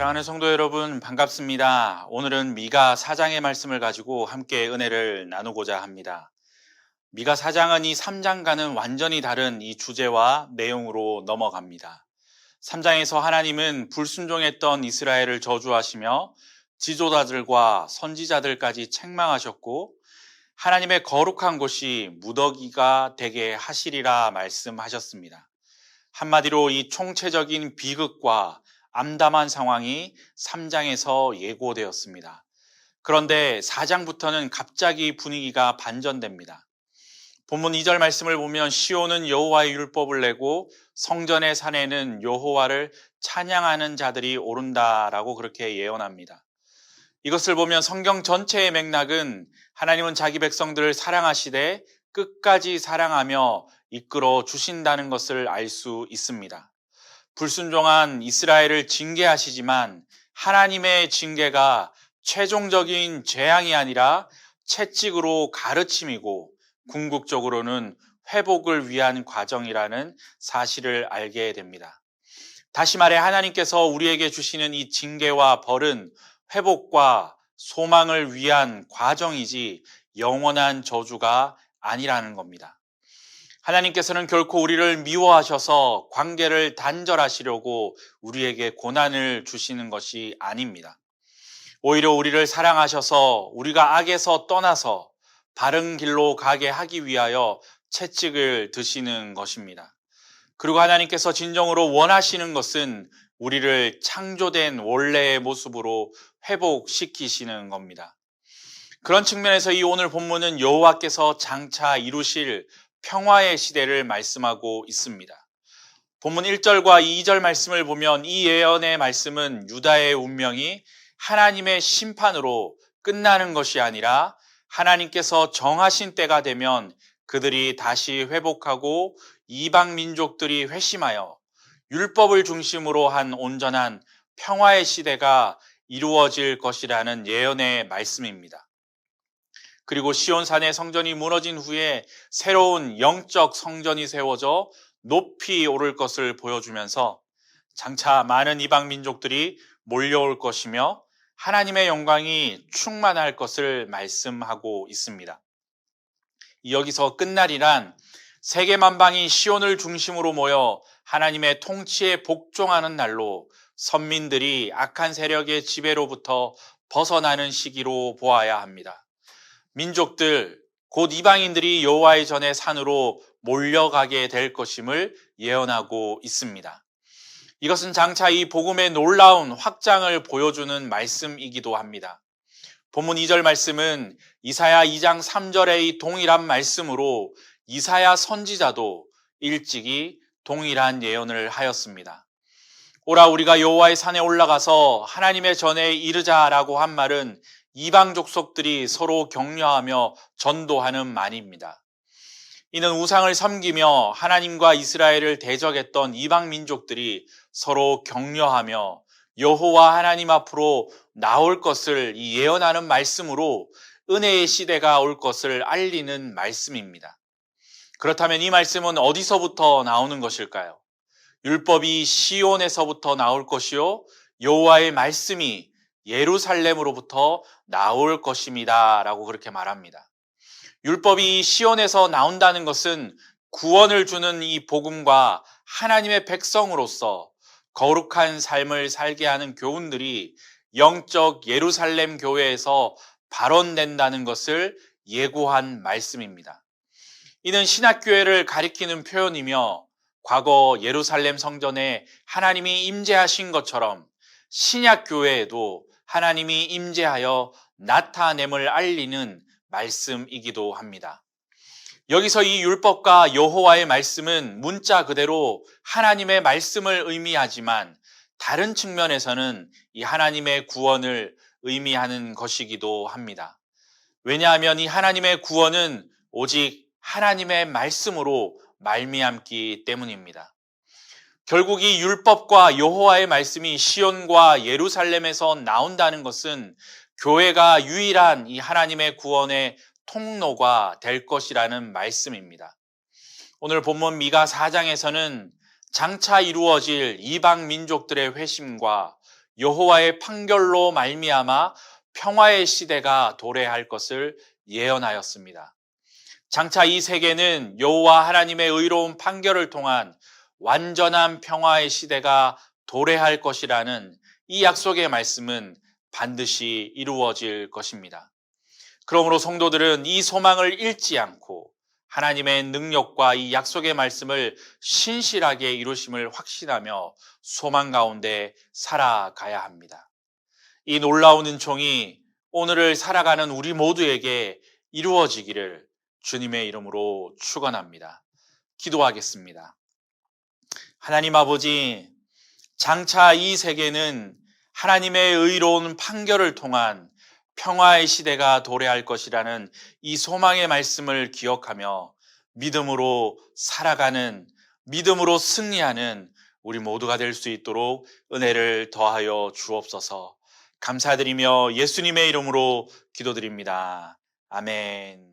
사랑하는 성도 여러분, 반갑습니다. 오늘은 미가 4장의 말씀을 가지고 함께 은혜를 나누고자 합니다. 미가 4장은 이 3장과는 완전히 다른 이 주제와 내용으로 넘어갑니다. 3장에서 하나님은 불순종했던 이스라엘을 저주하시며 지도자들과 선지자들까지 책망하셨고, 하나님의 거룩한 곳이 무더기가 되게 하시리라 말씀하셨습니다. 한마디로 이 총체적인 비극과 암담한 상황이 3장에서 예고되었습니다. 그런데 4장부터는 갑자기 분위기가 반전됩니다. 본문 2절 말씀을 보면 시온은 여호와의 율법을 내고 성전의 산에는 여호와를 찬양하는 자들이 오른다라고 그렇게 예언합니다. 이것을 보면 성경 전체의 맥락은 하나님은 자기 백성들을 사랑하시되 끝까지 사랑하며 이끌어 주신다는 것을 알 수 있습니다. 불순종한 이스라엘을 징계하시지만 하나님의 징계가 최종적인 재앙이 아니라 채찍으로 가르침이고 궁극적으로는 회복을 위한 과정이라는 사실을 알게 됩니다. 다시 말해 하나님께서 우리에게 주시는 이 징계와 벌은 회복과 소망을 위한 과정이지 영원한 저주가 아니라는 겁니다. 하나님께서는 결코 우리를 미워하셔서 관계를 단절하시려고 우리에게 고난을 주시는 것이 아닙니다. 오히려 우리를 사랑하셔서 우리가 악에서 떠나서 바른 길로 가게 하기 위하여 채찍을 드시는 것입니다. 그리고 하나님께서 진정으로 원하시는 것은 우리를 창조된 원래의 모습으로 회복시키시는 겁니다. 그런 측면에서 이 오늘 본문은 여호와께서 장차 이루실 평화의 시대를 말씀하고 있습니다. 본문 1절과 2절 말씀을 보면 이 예언의 말씀은 유다의 운명이 하나님의 심판으로 끝나는 것이 아니라 하나님께서 정하신 때가 되면 그들이 다시 회복하고 이방 민족들이 회심하여 율법을 중심으로 한 온전한 평화의 시대가 이루어질 것이라는 예언의 말씀입니다. 그리고 시온산의 성전이 무너진 후에 새로운 영적 성전이 세워져 높이 오를 것을 보여주면서 장차 많은 이방 민족들이 몰려올 것이며 하나님의 영광이 충만할 것을 말씀하고 있습니다. 여기서 끝날이란 세계 만방이 시온을 중심으로 모여 하나님의 통치에 복종하는 날로 선민들이 악한 세력의 지배로부터 벗어나는 시기로 보아야 합니다. 민족들, 곧 이방인들이 여호와의 전의 산으로 몰려가게 될 것임을 예언하고 있습니다. 이것은 장차 이 복음의 놀라운 확장을 보여주는 말씀이기도 합니다. 본문 2절 말씀은 이사야 2장 3절의 이 동일한 말씀으로 이사야 선지자도 일찍이 동일한 예언을 하였습니다. 오라 우리가 여호와의 산에 올라가서 하나님의 전에 이르자라고 한 말은 이방 족속들이 서로 격려하며 전도하는 말입니다. 이는 우상을 섬기며 하나님과 이스라엘을 대적했던 이방 민족들이 서로 격려하며 여호와 하나님 앞으로 나올 것을 예언하는 말씀으로 은혜의 시대가 올 것을 알리는 말씀입니다. 그렇다면 이 말씀은 어디서부터 나오는 것일까요? 율법이 시온에서부터 나올 것이요 여호와의 말씀이 예루살렘으로부터 나올 것입니다 라고 그렇게 말합니다. 율법이 시온에서 나온다는 것은 구원을 주는 이 복음과 하나님의 백성으로서 거룩한 삶을 살게 하는 교훈들이 영적 예루살렘 교회에서 발원된다는 것을 예고한 말씀입니다. 이는 신약교회를 가리키는 표현이며 과거 예루살렘 성전에 하나님이 임재하신 것처럼 신약교회에도 하나님이 임재하여 나타냄을 알리는 말씀이기도 합니다. 여기서 이 율법과 여호와의 말씀은 문자 그대로 하나님의 말씀을 의미하지만 다른 측면에서는 이 하나님의 구원을 의미하는 것이기도 합니다. 왜냐하면 이 하나님의 구원은 오직 하나님의 말씀으로 말미암기 때문입니다. 결국 이 율법과 여호와의 말씀이 시온과 예루살렘에서 나온다는 것은 교회가 유일한 이 하나님의 구원의 통로가 될 것이라는 말씀입니다. 오늘 본문 미가 4장에서는 장차 이루어질 이방 민족들의 회심과 여호와의 판결로 말미암아 평화의 시대가 도래할 것을 예언하였습니다. 장차 이 세계는 여호와 하나님의 의로운 판결을 통한 완전한 평화의 시대가 도래할 것이라는 이 약속의 말씀은 반드시 이루어질 것입니다. 그러므로 성도들은 이 소망을 잃지 않고 하나님의 능력과 이 약속의 말씀을 신실하게 이루심을 확신하며 소망 가운데 살아가야 합니다. 이 놀라운 은총이 오늘을 살아가는 우리 모두에게 이루어지기를 주님의 이름으로 축원합니다. 기도하겠습니다. 하나님 아버지, 장차 이 세계는 하나님의 의로운 판결을 통한 평화의 시대가 도래할 것이라는 이 소망의 말씀을 기억하며 믿음으로 살아가는, 믿음으로 승리하는 우리 모두가 될 수 있도록 은혜를 더하여 주옵소서. 감사드리며 예수님의 이름으로 기도드립니다. 아멘.